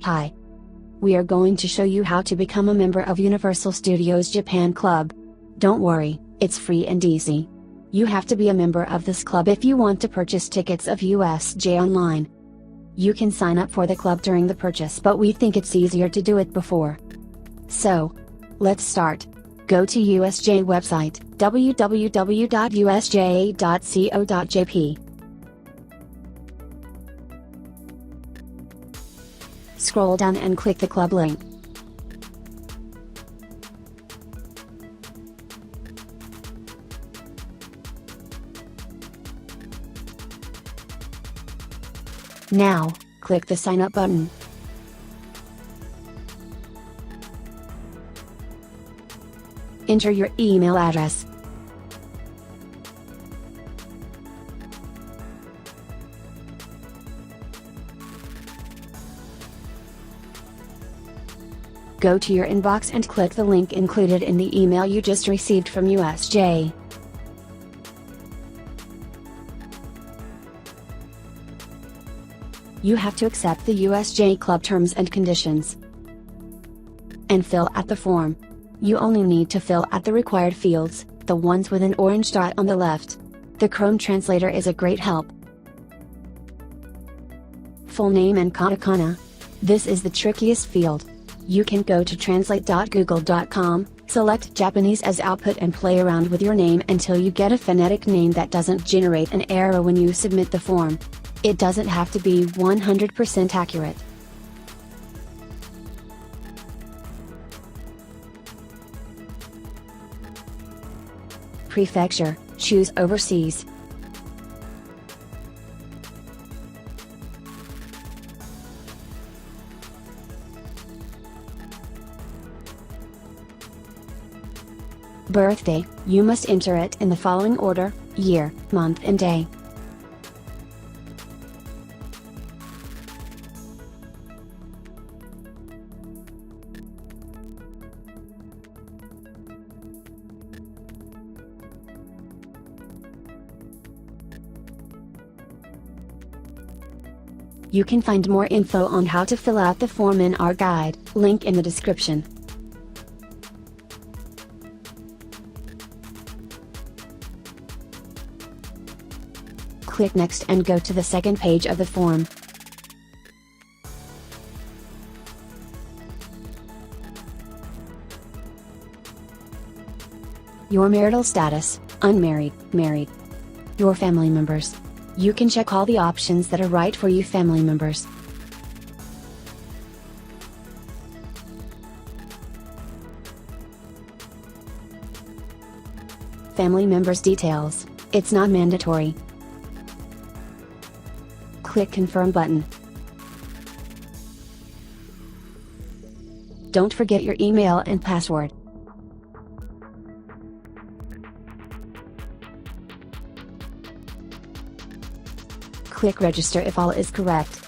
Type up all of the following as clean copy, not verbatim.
Hi. We are going to show you how to become a member of Universal Studios Japan Club. Don't worry, it's free and easy. You have to be a member of this club if you want to purchase tickets of USJ online. You can sign up for the club during the purchase, but we think it's easier to do it before. So, let's start. Go to USJ website, www.usja.co.jp. Scroll down and click the club link. Now, click the sign up button. Enter your email address. Go to your inbox and click the link included in the email you just received from USJ. You have to accept the USJ Club terms and conditions and fill out the form. You only need to fill out the required fields, the ones with an orange dot on the left. The Chrome translator is a great help. Full name and katakana. This is the trickiest field. You can go to translate.google.com, select Japanese as output and play around with your name until you get a phonetic name that doesn't generate an error when you submit the form. It doesn't have to be 100% accurate. Prefecture, choose overseas. Birthday, you must enter it in the following order: year, month and day. You can find more info on how to fill out the form in our guide, link in the description. Click Next and go to the second page of the form. Your marital status: unmarried, married. Your family members. You can check all the options that are right for you family members. Family members details, it's not mandatory. Click Confirm button. Don't forget your email and password. Click Register if all is correct.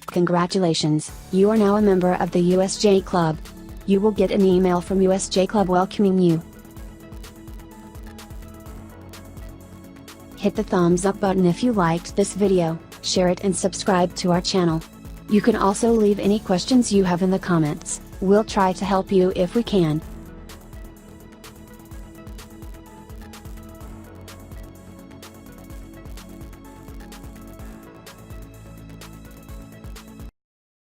Congratulations, you are now a member of the USJ Club. You will get an email from USJ Club welcoming you. Hit the thumbs up button if you liked this video, share it and subscribe to our channel. You can also leave any questions you have in the comments, we'll try to help you if we can.